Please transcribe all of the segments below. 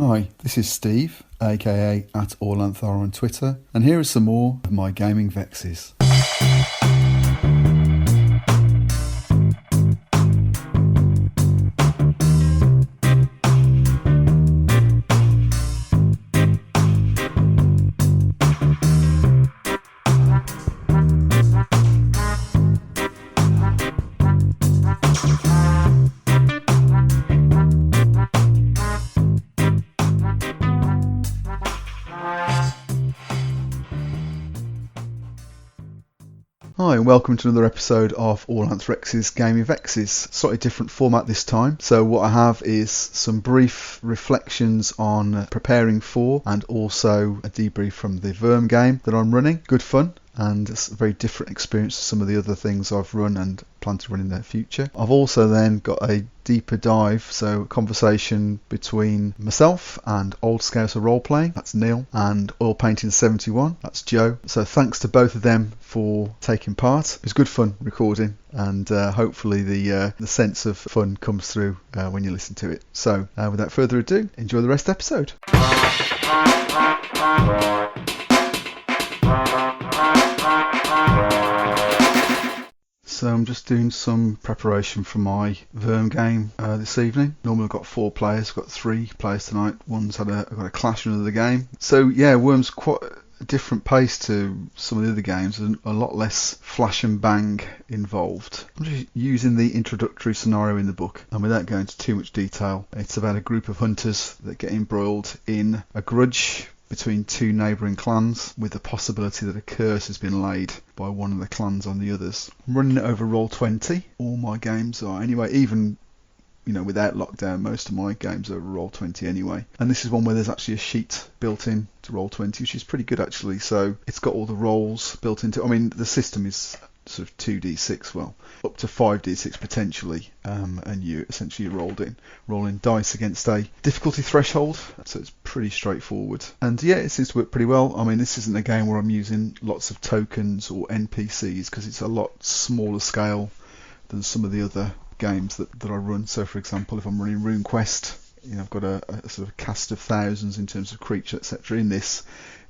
Hi, this is Steve, aka @AllAnthar on Twitter, and here is some more of my gaming vexes. Hi, and welcome to another episode of AllAnth's Gaming Vexes. Slightly different format this time. So what I have is some brief reflections on preparing for and also a debrief from the Worm game that I'm running. Good fun, and it's a very different experience to some of the other things I've run and plan to run in the future. I've also then got a deeper dive, so a conversation between myself and Old Scouser Roleplaying, that's Neil, and Oil Painting 71, that's Joe. So thanks to both of them for taking part. It was good fun recording, and hopefully the sense of fun comes through when you listen to it. So without further ado, enjoy the rest of the episode. So I'm just doing some preparation for my Worm game this evening. Normally I've got 4 players, I've got 3 players tonight. One's got a clash in another game. So yeah, Worm's quite a different pace to some of the other games, and a lot less flash and bang involved. I'm just using the introductory scenario in the book, and without going into too much detail, it's about a group of hunters that get embroiled in a grudge between 2 neighbouring clans, with the possibility that a curse has been laid by one of the clans on the others. I'm running it over Roll20. All my games are anyway, even without lockdown, most of my games are Roll20 anyway. And this is one where there's actually a sheet built in to Roll20, which is pretty good actually. So it's got all the rolls built into it. I mean, the system is sort of 2d6, well, up to 5d6 potentially, and you essentially rolling dice against a difficulty threshold, so it's pretty straightforward. And yeah, it seems to work pretty well. I mean, this isn't a game where I'm using lots of tokens or NPCs, because it's a lot smaller scale than some of the other games that I run. So for example, if I'm running RuneQuest, I've got a sort of cast of thousands in terms of creature, etc. In this,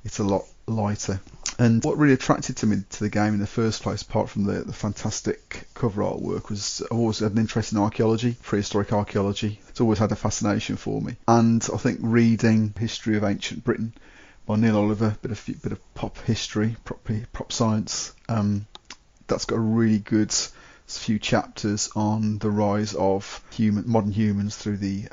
it's a lot lighter. And what really attracted me to the game in the first place, apart from the fantastic cover artwork, was I've always had an interest in archaeology, prehistoric archaeology. It's always had a fascination for me. And I think reading History of Ancient Britain by Neil Oliver, bit of pop history, prop science, that's got a really good few chapters on the rise of modern humans through the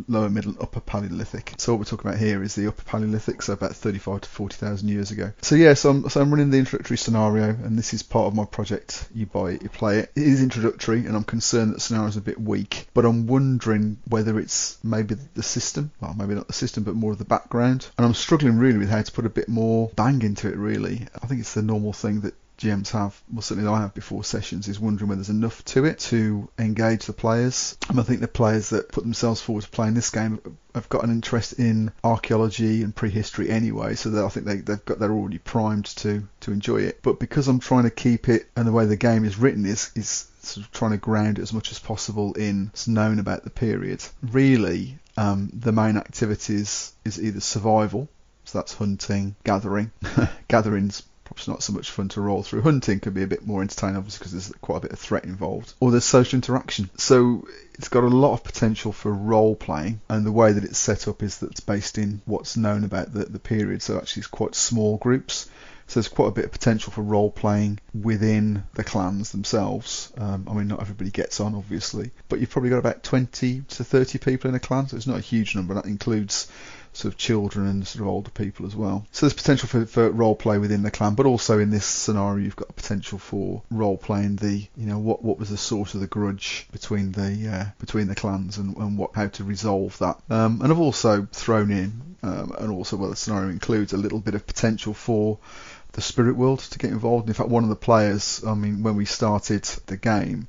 lower, middle and upper Paleolithic. So what we're talking about here is the upper Paleolithic, so about 35 to 40,000 years ago. So yeah, so I'm running the introductory scenario, and this is part of my project You Buy It, You Play It. It is introductory, and I'm concerned that the scenario is a bit weak, but I'm wondering whether it's maybe the system, well, maybe not the system, but more of the background. And I'm struggling really with how to put a bit more bang into it, really. I think it's the normal thing that GMs have, well certainly I have before sessions, is wondering whether there's enough to it to engage the players. And I think the players that put themselves forward to playing this game have got an interest in archaeology and prehistory anyway, so that I think they're already primed to enjoy it. But because I'm trying to keep it, and the way the game is written is sort of trying to ground it as much as possible in what's known about the period. Really, the main activities is either survival, so that's hunting, gathering. Gathering's perhaps not so much fun to roll through. Hunting can be a bit more entertaining, obviously, because there's quite a bit of threat involved. Or there's social interaction. So it's got a lot of potential for role playing, and the way that it's set up is that it's based in what's known about the period. So actually it's quite small groups. So there's quite a bit of potential for role playing within the clans themselves. I mean, not everybody gets on, obviously, but you've probably got about 20 to 30 people in a clan, so it's not a huge number. That includes sort of children and sort of older people as well. So there's potential for role play within the clan, but also in this scenario you've got a potential for role playing the, what was the source of the grudge between the clans, and how to resolve that. And I've also thrown in, and also the scenario includes a little bit of potential for the spirit world to get involved. In fact, one of the players, when we started the game,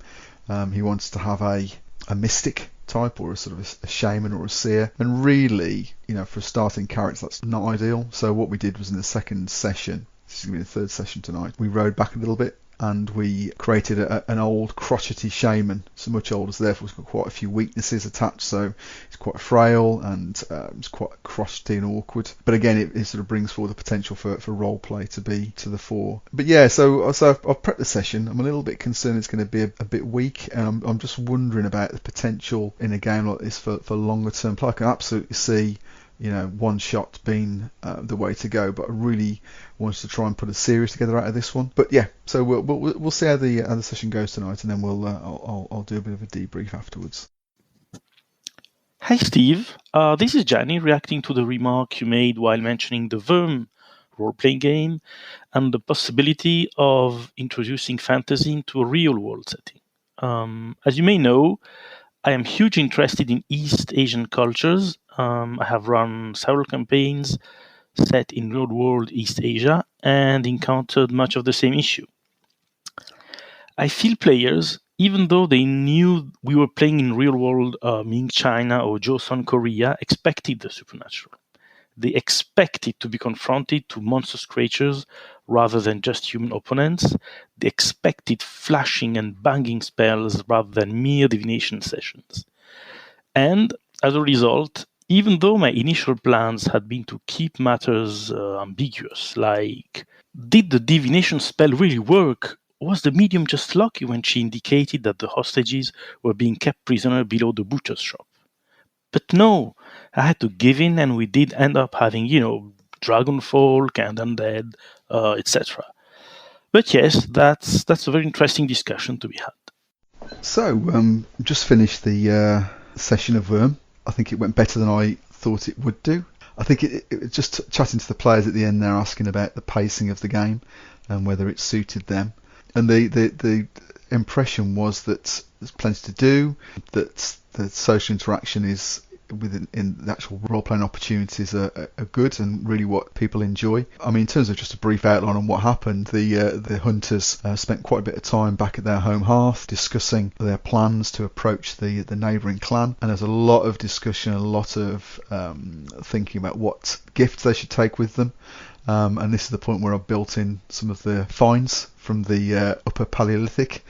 he wants to have a mystic type, or a sort of a shaman or a seer, and really, for a starting character, that's not ideal. So what we did was, in the second session, This is going to be the third session tonight. We rode back a little bit, and we created an old crotchety shaman, so much older, so therefore it's got quite a few weaknesses attached, so it's quite frail and it's quite crotchety and awkward. But again, it sort of brings forward the potential for role play to be to the fore. But yeah, so I've prepped the session. I'm a little bit concerned it's going to be a bit weak, and I'm just wondering about the potential in a game like this for longer term play. I can absolutely see, one shot being the way to go, but I really wanted to try and put a series together out of this one. But yeah, so we'll see how the session goes tonight, and then I'll do a bit of a debrief afterwards. Hi Steve, this is Gianni reacting to the remark you made while mentioning the Worm role-playing game and the possibility of introducing fantasy into a real-world setting. As you may know, I am hugely interested in East Asian cultures. I have run several campaigns set in real-world East Asia and encountered much of the same issue. I feel players, even though they knew we were playing in real-world Ming China or Joseon Korea, expected the supernatural. They expected to be confronted to monstrous creatures rather than just human opponents. They expected flashing and banging spells rather than mere divination sessions. And as a result, even though my initial plans had been to keep matters ambiguous, like, did the divination spell really work? Was the medium just lucky when she indicated that the hostages were being kept prisoner below the butcher's shop? But no, I had to give in, and we did end up having, dragon folk and undead, etc. But yes, that's a very interesting discussion to be had. So, just finished the session of Worm. I think it went better than I thought it would do. I think it just chatting to the players at the end there, asking about the pacing of the game and whether it suited them. And the impression was that there's plenty to do, that the social interaction is in the actual role-playing opportunities are good and really what people enjoy. I mean, in terms of just a brief outline on what happened, the hunters spent quite a bit of time back at their home hearth discussing their plans to approach the neighbouring clan, and there's a lot of discussion, a lot of thinking about what gifts they should take with them. And this is the point where I've built in some of the finds from the Upper Paleolithic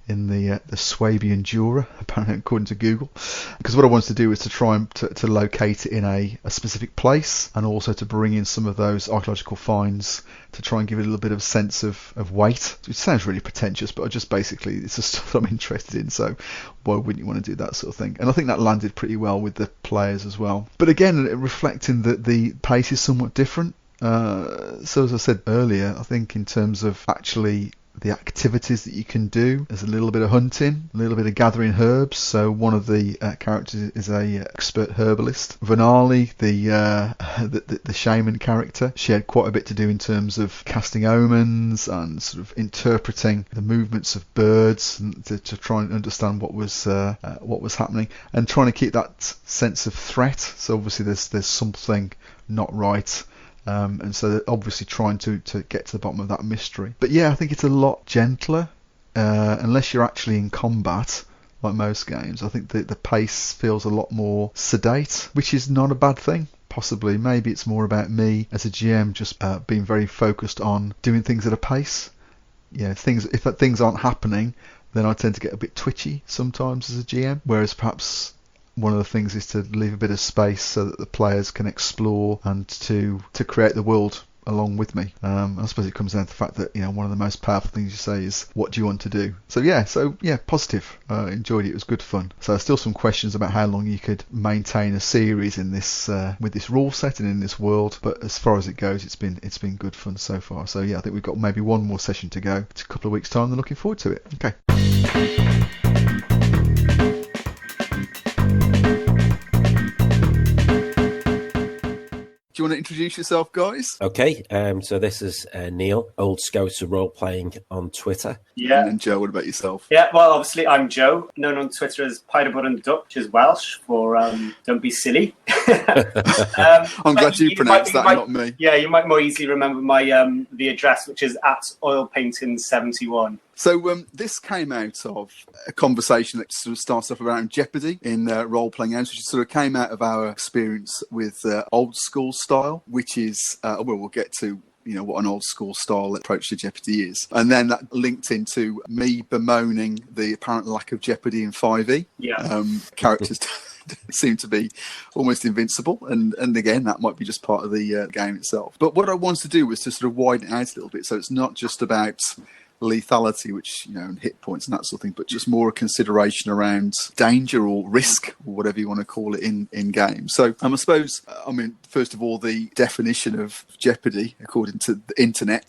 in the Swabian Jura, apparently according to Google, because what I wanted to do was to try and to locate it in a specific place, and also to bring in some of those archaeological finds to try and give it a little bit of sense of weight. It sounds really pretentious, but I just basically, it's the stuff that I'm interested in, so why wouldn't you want to do that sort of thing? And I think that landed pretty well with the players as well. But again, reflecting that the pace is somewhat different. So as I said earlier, I think in terms of actually the activities that you can do, there's a little bit of hunting, a little bit of gathering herbs. So one of the characters is a expert herbalist. Vanali, the shaman character, she had quite a bit to do in terms of casting omens and sort of interpreting the movements of birds and to try and understand what was happening, and trying to keep that sense of threat. So obviously there's something not right. And so they're obviously trying to get to the bottom of that mystery. But yeah, I think it's a lot gentler, unless you're actually in combat, like most games. I think the pace feels a lot more sedate, which is not a bad thing. Possibly, maybe it's more about me as a GM just being very focused on doing things at a pace. If things aren't happening, then I tend to get a bit twitchy sometimes as a GM, whereas perhaps one of the things is to leave a bit of space so that the players can explore and to create the world along with me. I suppose it comes down to the fact that one of the most powerful things you say is, what do you want to do? So yeah, positive. Enjoyed it. It was good fun. So still some questions about how long you could maintain a series in this with this rule set and in this world, but as far as it goes, it's been good fun so far. So yeah, I think we've got maybe one more session to go. It's a couple of weeks time, and looking forward to it. Okay. Do you want to introduce yourself, guys? Okay, so this is Neil, Old Scouser Role Playing on Twitter. Yeah. And Joe, what about yourself? Yeah, well, obviously, I'm Joe, known on Twitter as Piderbud and Duck, which is Welsh for don't be silly. I'm glad you pronounced that, not me. Yeah, you might more easily remember my the address, which is at oilpainting71. So this came out of a conversation that sort of starts off around Jeopardy in role-playing games, which sort of came out of our experience with old school style, which is, we'll get to what an old school style approach to Jeopardy is. And then that linked into me bemoaning the apparent lack of Jeopardy in 5e. Yeah. Characters seem to be almost invincible, and again, that might be just part of the game itself. But what I wanted to do was to sort of widen it out a little bit, so it's not just about lethality, which, and hit points and that sort of thing, but just more a consideration around danger or risk, or whatever you want to call it in game. So I suppose, first of all, the definition of Jeopardy, according to the internet,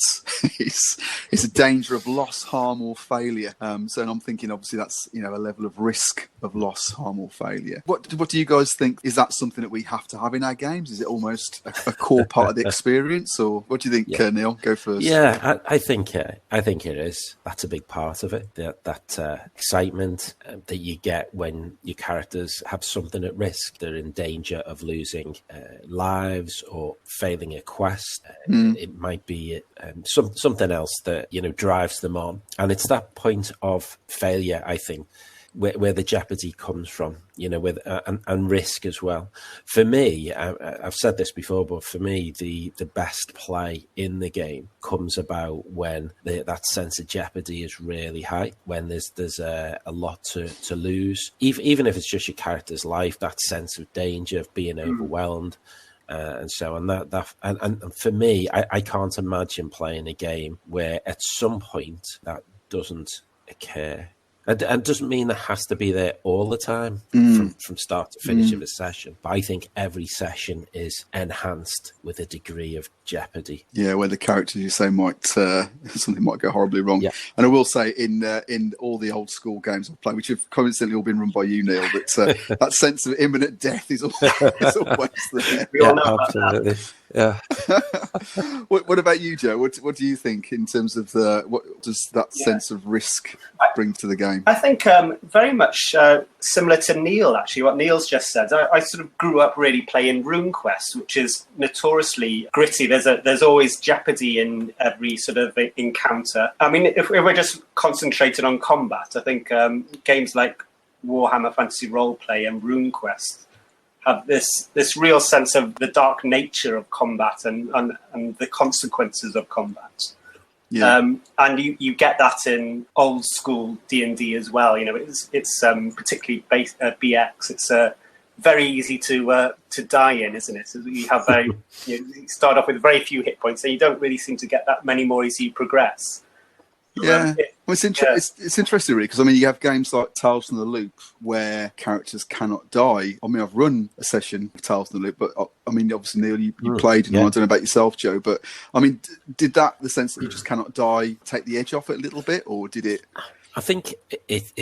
is a danger of loss, harm or failure. So I'm thinking, obviously, that's, a level of risk of loss, harm or failure. What do you guys think? Is that something that we have to have in our games? Is it almost a core part of the experience, or what do you think, Neil? Go first. Yeah, I think it is. That's a big part of it. That excitement that you get when your characters have something at risk. They're in danger of losing lives or failing a quest. It might be something else that drives them on, and it's that point of failure, I think, where the Jeopardy comes from, with and risk as well. For me, I've said this before, but for me, the best play in the game comes about when that sense of Jeopardy is really high, when there's a lot to lose, even if it's just your character's life. That sense of danger, of being overwhelmed. And so on, and for me, I can't imagine playing a game where at some point that doesn't occur. And doesn't mean that has to be there all the time from start to finish of a session. But I think every session is enhanced with a degree of jeopardy. Yeah, where the characters, you say, might something might go horribly wrong. Yeah. And I will say, in all the old school games I've played, which have coincidentally all been run by you, Neil, that that sense of imminent death is always there. We all know absolutely. About that. Yeah. What about you, Joe? What do you think in terms of what does that sense of risk bring to the game? I think very much similar to Neil, actually, what Neil's just said. I sort of grew up really playing RuneQuest, which is notoriously gritty. There's always jeopardy in every sort of encounter. I mean, if we're just concentrated on combat, I think games like Warhammer Fantasy Roleplay and RuneQuest have this real sense of the dark nature of combat and the consequences of combat. Yeah. And you get that in old school D&D as well. It's particularly BX. It's very easy to die in, isn't it? You have you start off with very few hit points, and you don't really seem to get that many more as you progress. Yeah, it's interesting, really, because you have games like Tales from the Loop where characters cannot die. I've run a session of Tales from the Loop, but obviously, Neil, you played, and I don't know about yourself, Joe, but did the sense that you just cannot die take the edge off it a little bit, or did it? I think it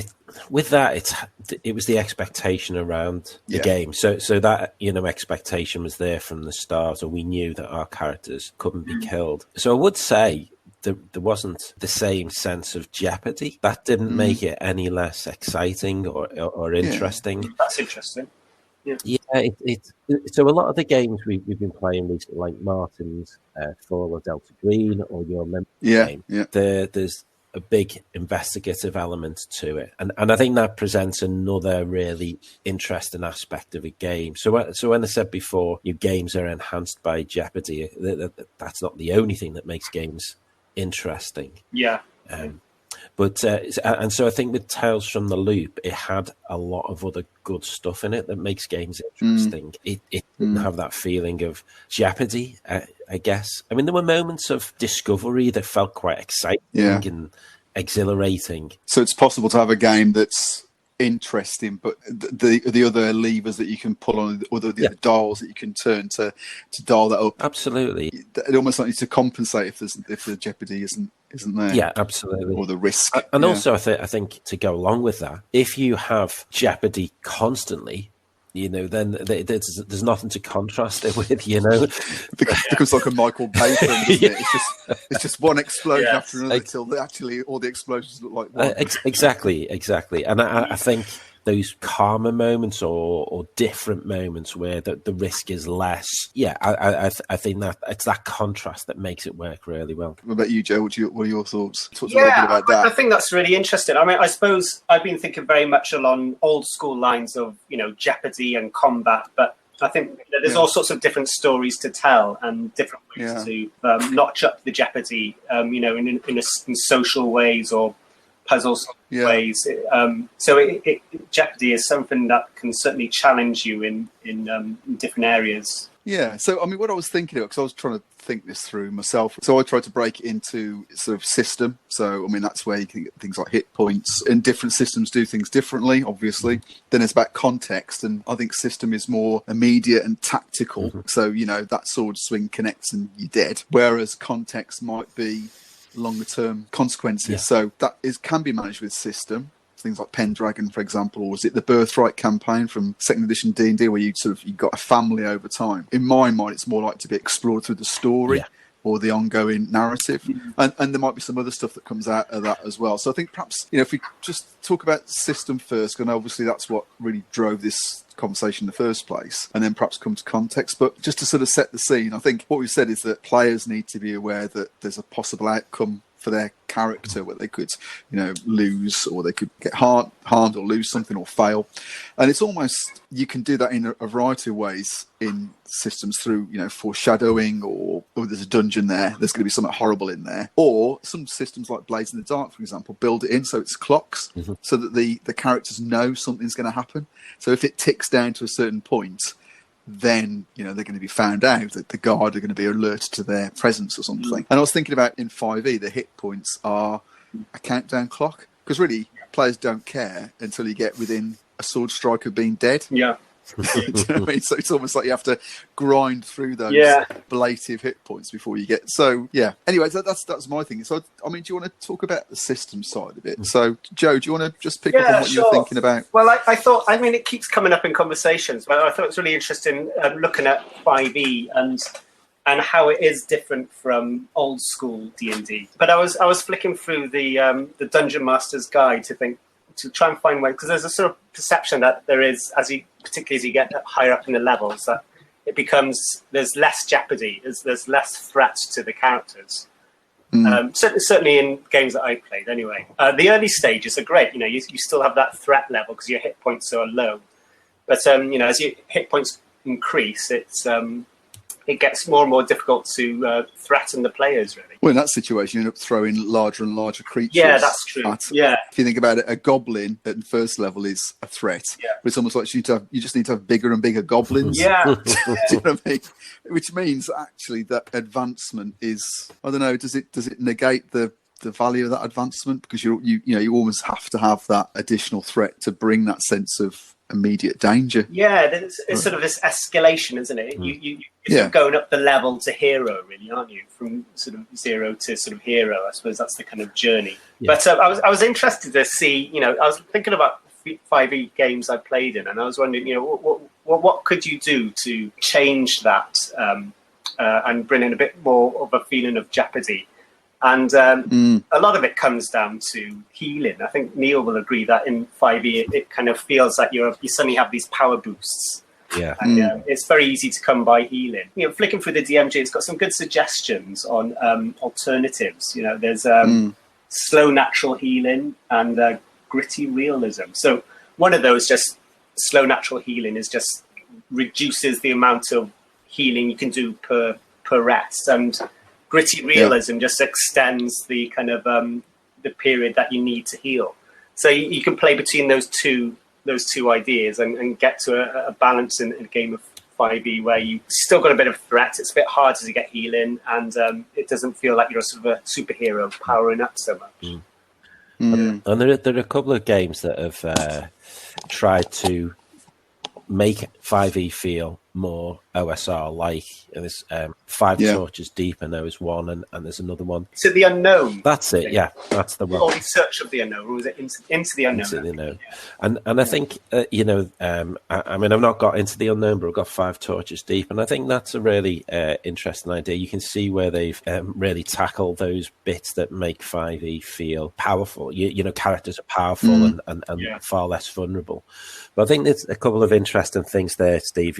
with that it was the expectation around the game, so that expectation was there from the start, and we knew that our characters couldn't be killed. So I would say there wasn't the same sense of jeopardy. That didn't make it any less exciting or interesting. That's interesting. Yeah. So a lot of the games we've been playing recently, like Martin's Fall of Delta Green or your game, there's a big investigative element to it, and I think that presents another really interesting aspect of a game. So when I said before, your games are enhanced by jeopardy, that's not the only thing that makes games interesting. Yeah. But and so I think with Tales from the Loop, it had a lot of other good stuff in it that makes games interesting. It didn't have that feeling of jeopardy, I guess. There were moments of discovery that felt quite exciting and exhilarating. So it's possible to have a game that's interesting, but the other levers that you can pull on, or the other dials that you can turn to dial that up. Absolutely. It almost like needs to compensate if the jeopardy isn't there. Yeah, absolutely. Or the risk. And also, I think to go along with that, if you have jeopardy constantly, then there's nothing to contrast it with, It becomes like a Michael Bay film, doesn't it? It's just one explosion after another until actually all the explosions look like one. Exactly. And I think those calmer moments or different moments where the risk is less. Yeah, I think that it's that contrast that makes it work really well. What about you, Joe? What are your thoughts? Talk a little bit about that. I think that's really interesting. I suppose I've been thinking very much along old school lines of, Jeopardy and combat, but I think there's all sorts of different stories to tell and different ways to notch up the Jeopardy, in social ways or puzzle ways. So Jeopardy is something that can certainly challenge you in different areas. Yeah, so I mean, what I was thinking of, because I was trying to think this through myself, so I tried to break it into sort of system. So, I mean, that's where you can get things like hit points, and different systems do things differently, obviously. Then it's about context, and I think system is more immediate and tactical. So, that sword swing connects and you're dead. Whereas context might be longer term consequences. So that can be managed with system. Things like Pendragon, for example, or was it the Birthright campaign from second edition D&D, where you got a family over time? In my mind, it's more like to be explored through the story or the ongoing narrative, and there might be some other stuff that comes out of that as well. So I think perhaps if we just talk about system first, and obviously that's what really drove this conversation in the first place, and then perhaps come to context. But just to sort of set the scene, I think what we've said is that players need to be aware that there's a possible outcome for their character where they could, lose, or they could get harmed or lose something or fail. And it's almost, you can do that in a variety of ways in systems through, foreshadowing, or there's a dungeon there, there's going to be something horrible in there. Or some systems like Blades in the Dark, for example, build it in so it's clocks, so that the characters know something's going to happen. So if it ticks down to a certain point, then they're going to be found out, that the guard are going to be alerted to their presence or something. And I was thinking about in 5e, the hit points are a countdown clock, because really players don't care until you get within a sword strike of being dead. Do you know what I mean? So it's almost like you have to grind through those ablative hit points before you get. So anyway, that's my thing. So I mean, do you want to talk about the system side of it? So Joe, do you want to just pick up on what you're thinking about? Well, I thought, it keeps coming up in conversations, but I thought it was really interesting looking at 5e and how it is different from old school D&D. But I was flicking through the Dungeon Master's Guide to try and find ways, because there's a sort of perception that there is, particularly as you get higher up in the levels, that it becomes, there's less jeopardy, there's less threat to the characters. Certainly in games that I played anyway. The early stages are great, you still have that threat level because your hit points are low. But, as your hit points increase, it gets more and more difficult to threaten the players, really. Well, in that situation, you end up throwing larger and larger creatures. Yeah, that's true. If you think about it, a goblin at the first level is a threat. Yeah. But it's almost like you just need to have bigger and bigger goblins. Yeah. Do you know what I mean? Which means, actually, that advancement is, I don't know, does it negate the value of that advancement? Because you almost have to have that additional threat to bring that sense of immediate danger. Yeah, it's sort of this escalation, isn't it? You're going up the level to hero, really, aren't you? From sort of zero to sort of hero. I suppose that's the kind of journey. Yeah. But I was interested to see, I was thinking about 5e games I played in, and I was wondering, what could you do to change that and bring in a bit more of a feeling of jeopardy? And a lot of it comes down to healing. I think Neil will agree that in 5e, it kind of feels like you suddenly have these power boosts. Yeah. And it's very easy to come by healing. Flicking through the DMG, it's got some good suggestions on alternatives. There's slow natural healing and gritty realism. So one of those, just slow natural healing, is just reduces the amount of healing you can do per rest, and gritty realism just extends the kind of the period that you need to heal. So you can play between those two ideas and get to a balance in a game of 5e where you still got a bit of threat. It's a bit harder to get healing, and it doesn't feel like you're sort of a superhero powering up so much. And there are a couple of games that have tried to make 5e feel more OSR like. There's Five Torches Deep, I know, is one, and there's another one. To the Unknown. That's it, yeah, that's the one. Or In Search of the Unknown, or was it Into the Unknown? Into the Unknown. Yeah. And I think, I mean, I've not got Into the Unknown, but I've got Five Torches Deep, and I think that's a really interesting idea. You can see where they've really tackled those bits that make 5e feel powerful. Characters are powerful and far less vulnerable. But I think there's a couple of interesting things there, Steve.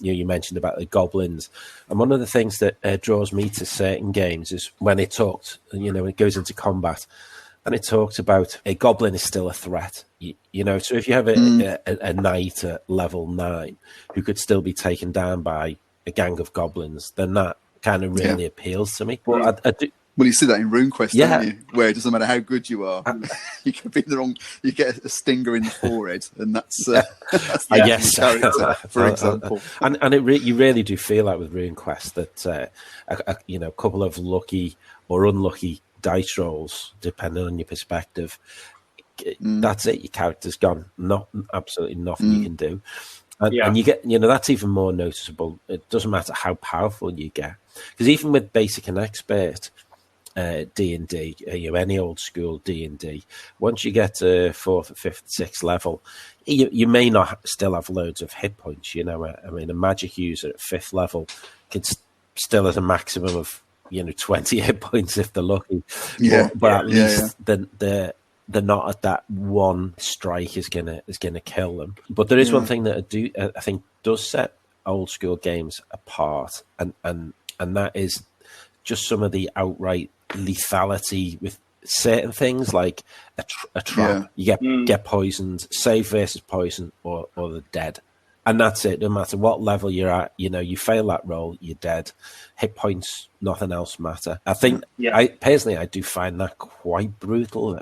You mentioned about the goblins. And one of the things that draws me to certain games is when it goes into combat, And it talks about a goblin is still a threat. You know, so if you have a knight at level 9 who could still be taken down by a gang of goblins, then that kind of really appeals to me. But I do. Well, you see that in RuneQuest, Yeah. don't you? Where it doesn't matter how good you are, you could be in the wrong. You get a stinger in the forehead, and that's the yes, character, for example. And you really do feel that with RuneQuest that a couple of lucky or unlucky dice rolls, depending on your perspective, that's it. Your character's gone. Not absolutely nothing you can do. And you get, that's even more noticeable. It doesn't matter how powerful you get, because even with basic and expert D&D, any old school D&D, once you get to 4th, 5th, 6th level, you may not still have loads of hit points. I mean, a magic user at 5th level can still have a maximum of 20 hit points if they're lucky. But at least they're not at that one strike is gonna kill them. But there is one thing that I think does set old school games apart, and that is just some of the outright lethality with certain things, like a trap. You get poisoned, save versus poison, or the dead. And that's it. No matter what level you're at, you fail that roll, you're dead. Hit points, nothing else matter. I think, I do find that quite brutal.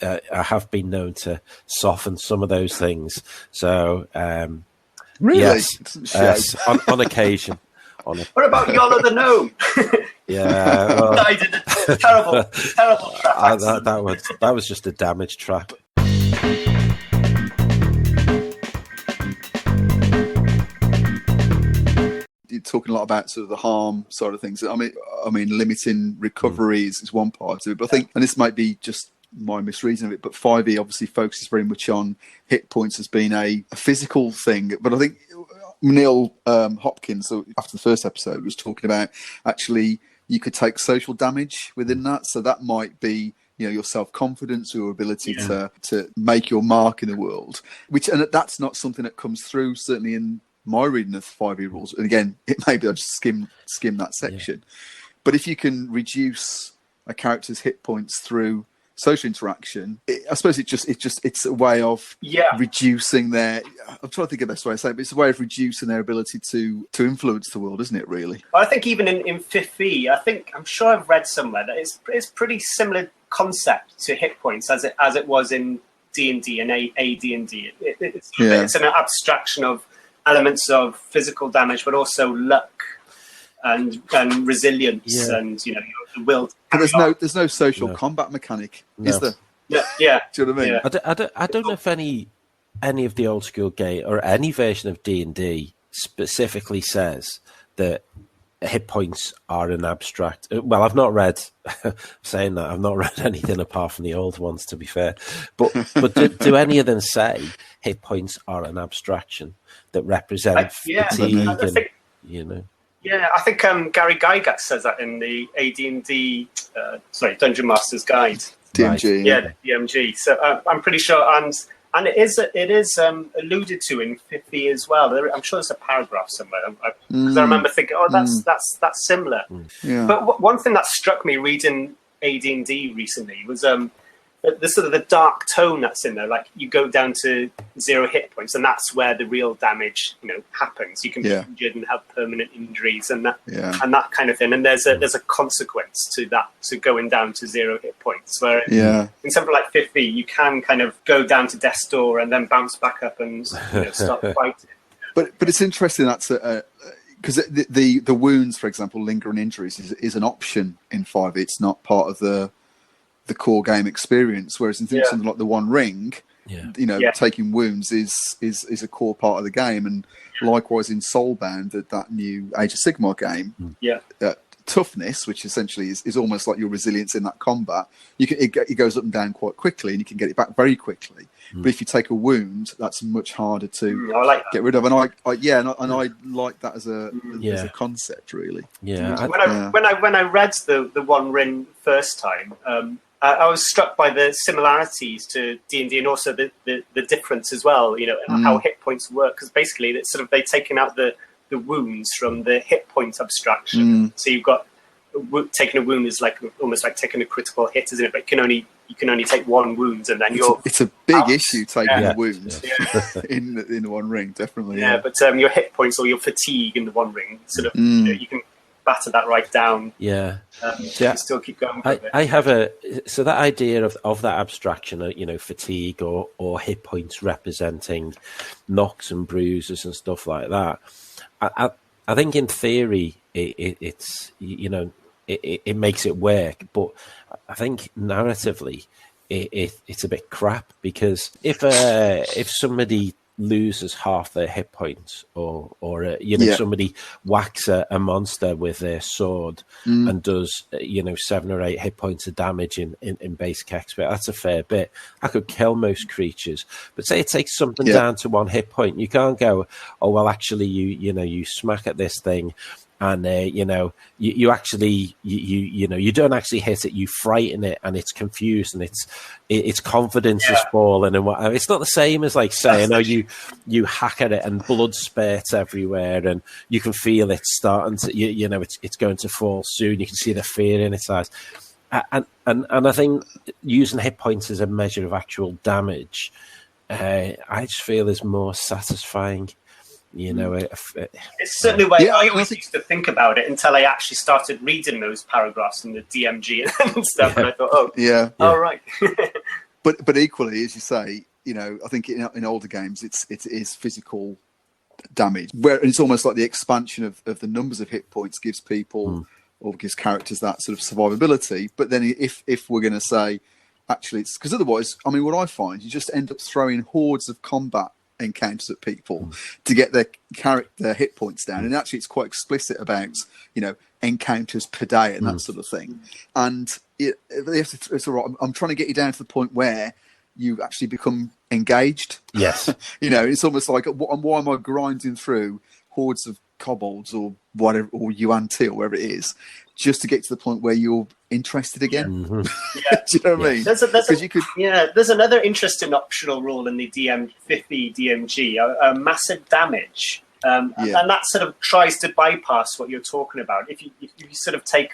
I have been known to soften some of those things. So, really, yes, on occasion. What about Yola the Gnome? Yeah, well, I did a terrible trap. That was just a damage trap. You're talking a lot about sort of the harm side of things. I mean, limiting recoveries is one part of it, but I think, and this might be just my misreading of it, but 5e obviously focuses very much on hit points as being a physical thing. But I think Neil Hopkins, so after the first episode, was talking about actually you could take social damage within that. So that might be, your self-confidence, your ability to make your mark in the world, and that's not something that comes through, certainly in my reading of 5e rules. And again, it may be I just skim that section. But if you can reduce a character's hit points through social interaction, I suppose it's a way of reducing their. I'm trying to think of the best way to say it, but it's a way of reducing their ability to influence the world, isn't it? Really. I think even in 5e, I'm sure I've read somewhere that it's pretty similar concept to hit points as it was in D&D and AD&D. It's an abstraction of elements of physical damage, but also luck and resilience and the will. But there's no social combat mechanic, is there? Yeah. Do you know what I mean? Yeah. I don't know if any of the old school game or any version of D&D specifically says that hit points are an abstract. Well, I've not read saying that. I've not read anything apart from the old ones, to be fair. But do any of them say hit points are an abstraction that represent fatigue? Yeah, I think Gary Gygax says that in the AD&D, Dungeon Master's Guide. DMG. Yeah, DMG. So I'm pretty sure, and it is alluded to in 5e as well. I'm sure there's a paragraph somewhere because I remember thinking, that's similar. Yeah. But one thing that struck me reading AD&D recently was the sort of the dark tone that's in there. Like you go down to 0 hit points, and that's where the real damage happens. You can be injured and have permanent injuries and that kind of thing. And there's a consequence to that, to going down to 0 hit points. Where in something like 5e, you can kind of go down to death's door and then bounce back up and start fighting. But it's interesting that's because the wounds, for example, lingering injuries is an option in 5e. It's not part of the core game experience, whereas in something like the One Ring, taking wounds is a core part of the game, and likewise in Soulbound, that new Age of Sigmar game, toughness, which essentially is almost like your resilience in that combat, it goes up and down quite quickly, and you can get it back very quickly. But if you take a wound, that's much harder to get rid of. And I like that as a concept, really. Yeah. When I read the One Ring first time, I was struck by the similarities to D&D and also the difference as well. How hit points work, because basically it's they've taken out the wounds from the hit point abstraction. So you've got taking a wound is like almost like taking a critical hit, isn't it? But you can only take one wound, and then it's a big out. issue taking a wound in the One Ring, definitely. Yeah, but your hit points or your fatigue in the One Ring, sort of, you can batter that right down. Yeah, you still keep going. I have so that idea of that abstraction, fatigue or hit points representing knocks and bruises and stuff like that. I think in theory it's it makes it work, but I think narratively it's a bit crap, because if somebody loses half their hit points or somebody whacks a monster with their sword and does 7 or 8 hit points of damage in basic expert, that's a fair bit. I could kill most creatures, but say it takes something down to 1 hit point, you can't go, oh well, actually you smack at this thing and you actually you don't actually hit it, you frighten it and it's confused and its confidence is fallen and whatever. It's not the same as like saying you hack at it and blood spurts everywhere and you can feel it starting to it's going to fall soon, you can see the fear in its eyes, and I think using hit points as a measure of actual damage, I just feel is more satisfying. It's certainly the way I always used to think about it until I actually started reading those paragraphs in the DMG and stuff, and I thought, all right. but equally, as you say, I think in older games, it is physical damage, where it's almost like the expansion of the numbers of hit points gives people or gives characters that sort of survivability. But then if we're going to say, actually, it's because otherwise, I mean, what I find, you just end up throwing hordes of combat encounters at people to get their character hit points down, and actually it's quite explicit about encounters per day and that sort of thing, and it's all right. I'm trying to get you down to the point where you actually become engaged. Yes. It's almost like, why am I grinding through hordes of kobolds or whatever, or Yuan-Ti or wherever it is, just to get to the point where you're interested again? Do you know what I mean? There's another interesting optional rule in the 50 DMG, massive damage, and that sort of tries to bypass what you're talking about. If you sort of take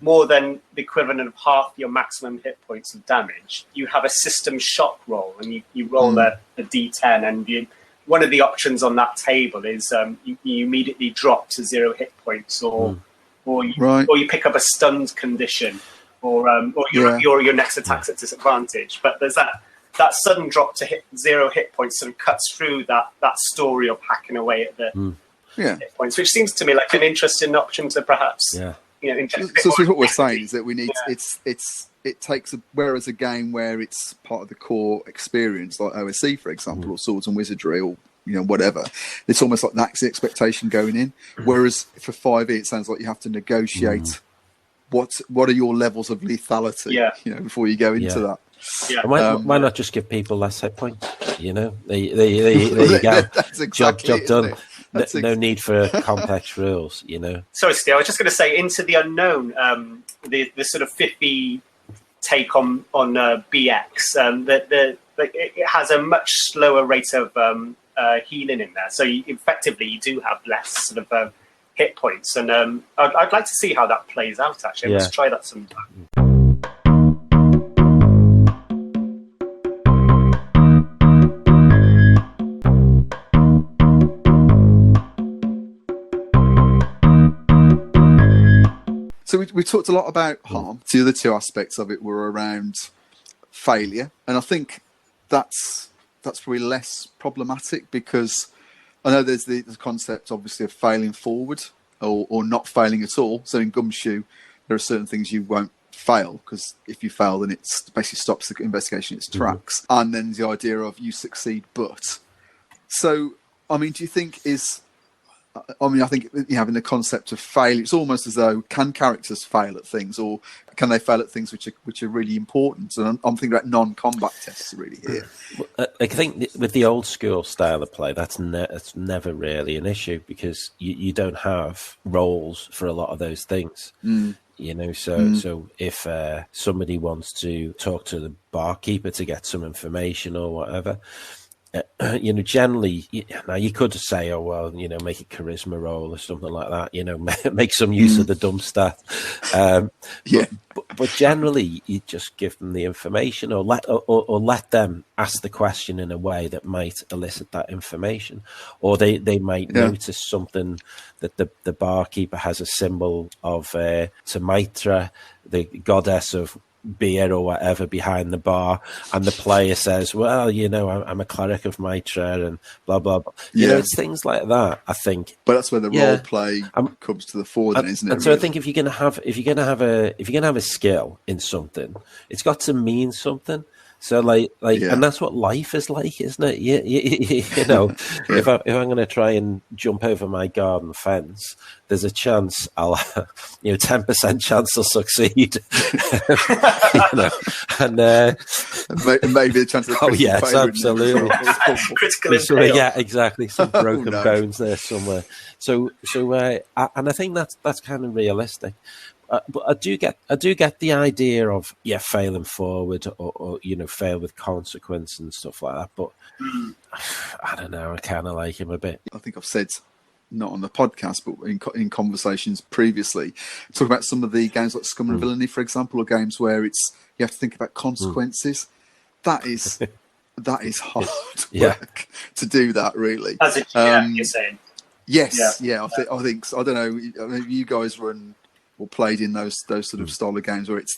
more than the equivalent of half your maximum hit points of damage, you have a system shock roll, and you roll a D10, and one of the options on that table is you immediately drop to 0 hit points, or you pick up a stunned condition, or your next attack's at disadvantage. But there's that sudden drop to 0 hit points sort of cuts through that story of hacking away at the hit points, which seems to me like an interesting option to perhaps So what we're saying is that we need it takes whereas a game where it's part of the core experience, like OSC for example, or Swords and Wizardry, or whatever, it's almost like that's the expectation going in. Whereas for 5e, it sounds like you have to negotiate what are your levels of lethality, before you go into that. Why not just give people less hit points? There you go. That's exactly job done. No need for complex rules. Sorry, Steve. I was just going to say, Into the Unknown, the sort of 50 take on BX, that it has a much slower rate of healing in there. So effectively, you do have less sort of hit points, and I'd like to see how that plays out. Actually, let's try that sometime. So we talked a lot about harm. The other two aspects of it were around failure, and I think that's probably less problematic, because I know there's the concept, obviously, of failing forward or not failing at all. So in Gumshoe, there are certain things you won't fail, because if you fail, then it basically stops the investigation in its tracks. And then the idea of you succeed, but. So, I mean, do you think I think having the concept of failure, it's almost as though, can characters fail at things, or can they fail at things which are really important? And I'm thinking about non-combat tests really here. I think with the old school style of play, that's never really an issue, because you don't have roles for a lot of those things. So if somebody wants to talk to the barkeeper to get some information or whatever, generally, now you could say, oh, well, make a charisma roll or something like that, make some use of the dumb stat. But generally, you just give them the information or let them ask the question in a way that might elicit that information. Or they might notice something that the barkeeper has a symbol of Sumitra, the goddess of beer or whatever, behind the bar, and the player says, well, I'm a cleric of Mitra and blah blah blah. It's things like that, I think. But that's where the role play comes to the fore, then, isn't it? And so I think if you're gonna have a skill in something, it's got to mean something. So and that's what life is like, isn't it? If I'm going to try and jump over my garden fence, there's a chance I'll, 10% chance I'll succeed. And maybe the chance of absolutely. Critical impact. Yeah, exactly. Some broken bones there somewhere. So and I think that's kind of realistic. But I do get the idea of failing forward or fail with consequence and stuff like that. But I don't know. I kind of like him a bit. I think I've said, not on the podcast, but in conversations previously, talk about some of the games like Scum and Villainy, for example, or games where you have to think about consequences. That is hard work to do that, really. As a GM, you're saying. Yes, I think so. I don't know. I mean, you guys run or played in those sort of style of games where it's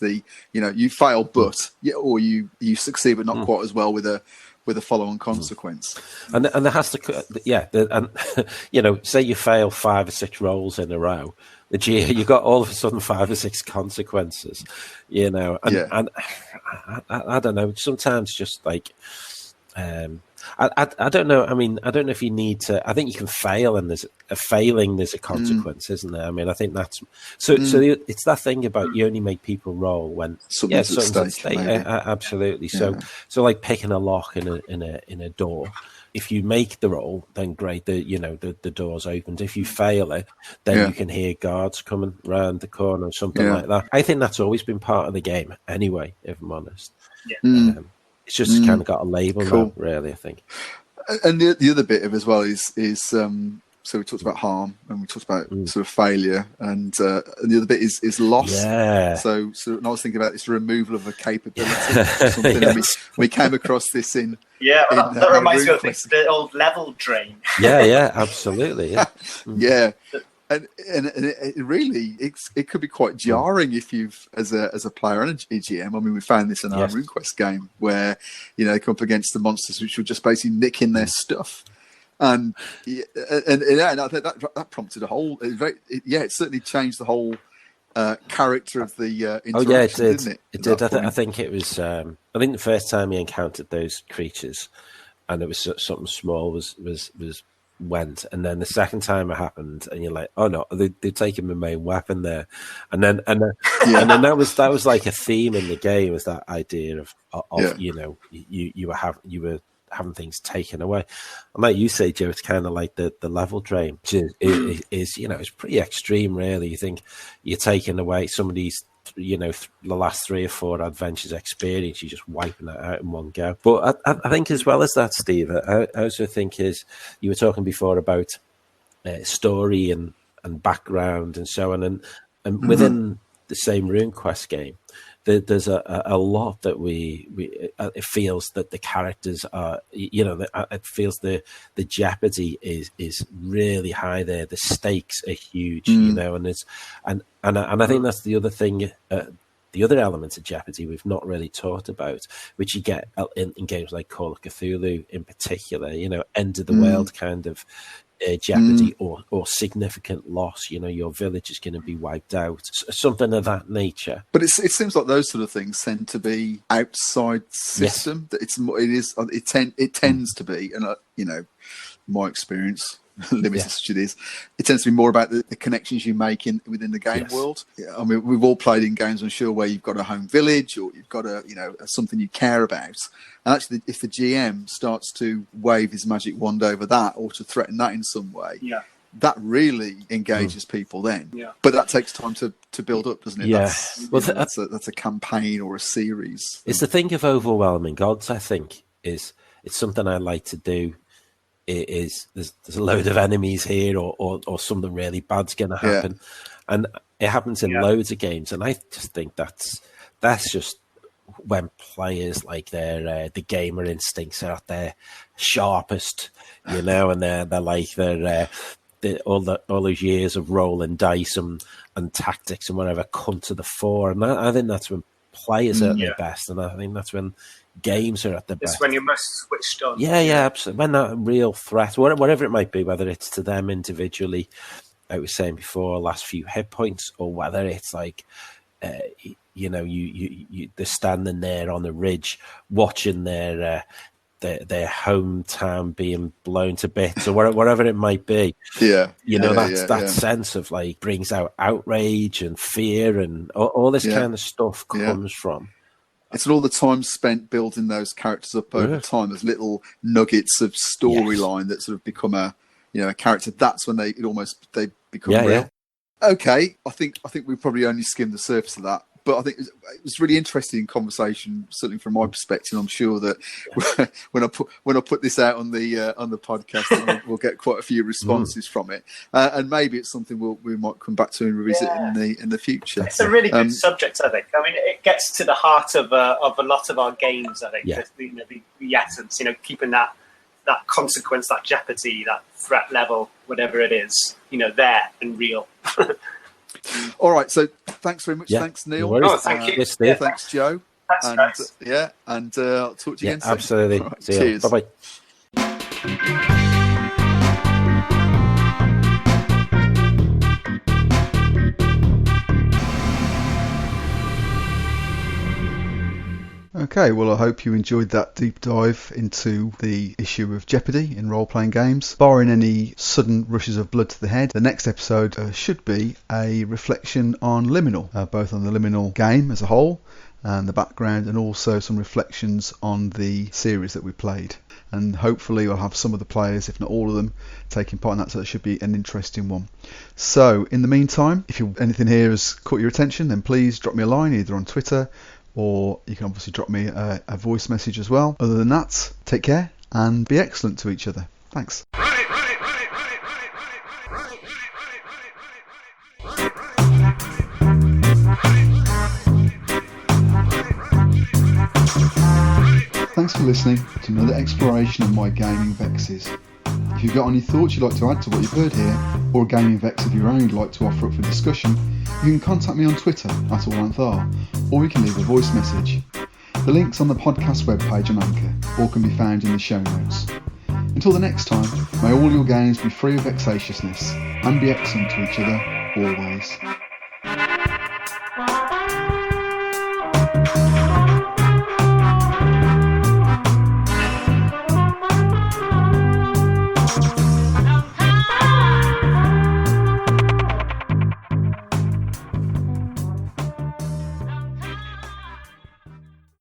you fail but or you succeed but not quite as well with a follow-on consequence. And there has to say you fail 5 or 6 rolls in a row, you've got all of a sudden 5 or 6 consequences, and I don't know, sometimes just like I don't know. I mean, I don't know if you need to. I think you can fail, and there's a consequence, isn't there? I mean, I think that's so. So it's that thing about you only make people roll when something's at stake. Absolutely. So like picking a lock in a door. If you make the roll, then great. The door's opened. If you fail it, then you can hear guards coming round the corner or something like that. I think that's always been part of the game, anyway. If I'm honest. Yeah. It's just kind of got a label now, really, I think. And the other bit of as well is so we talked about harm and we talked about sort of failure, and the other bit is loss. Yeah. So and I was thinking about this removal of a capability. Or something. Yes. we came across this in. Yeah, that reminds me of the old level drain. Yeah, absolutely. Yeah. Yeah. And it really it could be quite jarring if you've as a player and a GM. I mean, we found this in our RuneQuest game where they come up against the monsters which were just basically nicking their stuff, and I think that prompted a whole. It certainly changed the whole character of the interaction. Didn't it? It did. I think it was. I think the first time you encountered those creatures, and it was something small was went, and then the second time it happened and you're like, oh no, they've taken my main weapon there, and then that was like a theme in the game, was that idea of you were having things taken away. And like you say, Joe, it's kind of like the level drain, which is it's pretty extreme, really. You think you're taking away somebody's the last 3 or 4 adventures experience, you're just wiping that out in one go. But I think as well as that, Steve, I also think is, you were talking before about story and background and so on, and within the same RuneQuest game, there's a lot that it feels that the characters are, it feels the jeopardy is really high there. The stakes are huge, and I think that's the other thing. The other elements of jeopardy we've not really talked about, which you get in games like Call of Cthulhu in particular, end of the world kind of jeopardy or significant loss. Your village is going to be wiped out, something of that nature. But it seems like those sort of things tend to be outside system. Yes. That it tends to be, and my experience, limited as it is, it tends to be more about the connections you make within the game world. I mean, we've all played in games, I'm sure, where you've got a home village or you've got something you care about. And actually, if the GM starts to wave his magic wand over that or to threaten that in some way, that really engages people then. Yeah. But that takes time to build up, doesn't it? Yeah. That's a campaign or a series. It's the thing of overwhelming gods, I think, is it's something I like to do. Is there's a load of enemies here, or something really bad's going to happen, and it happens in loads of games, and I just think that's just when players like the gamer instincts are at their sharpest, and they're like all those years of rolling dice and tactics and whatever come to the fore, and I think that's when players are at their best, and I think that's when games are at their best. It's when you're most switched on. Yeah, absolutely. When that real threat, whatever it might be, whether it's to them individually, I was saying before, last few hit points, or whether it's like, they're standing there on the ridge watching their hometown being blown to bits, or whatever it might be. That sense of like brings out outrage and fear, and all this kind of stuff comes from. It's all the time spent building those characters up over time as little nuggets of storyline that sort of become a character. That's when they become real. Yeah. Okay, I think we probably only skimmed the surface of that, but I think it was really interesting conversation, certainly from my perspective. I'm sure that when I put this out on the podcast, we'll get quite a few responses from it, and maybe it's something we might come back to and revisit in the future. It's a really good subject, I think. I mean, it gets to the heart of a lot of our games. I think the essence, keeping that consequence, that jeopardy, that threat level, whatever it is, there and real. All right, so thanks very much. Thanks, Neil. No, thank you. Thanks, Joe. Thanks, guys. And I'll talk to you again soon. Absolutely. Right, cheers. Bye-bye. Okay, well, I hope you enjoyed that deep dive into the issue of Jeopardy in role-playing games. Barring any sudden rushes of blood to the head, the next episode should be a reflection on Liminal, both on the Liminal game as a whole and the background, and also some reflections on the series that we played. And hopefully we'll have some of the players, if not all of them, taking part in that, so it should be an interesting one. So, in the meantime, if anything here has caught your attention, then please drop me a line, either on Twitter, or you can obviously drop me a voice message as well. Other than that, take care and be excellent to each other. Thanks. Thanks for listening to another exploration of my gaming vexes. If you've got any thoughts you'd like to add to what you've heard here, or a gaming vex of your own you'd like to offer up for discussion, you can contact me on Twitter @AllLengthR, or you can leave a voice message. The link's on the podcast webpage on Anchor, or can be found in the show notes. Until the next time, may all your games be free of vexatiousness, and be excellent to each other, always.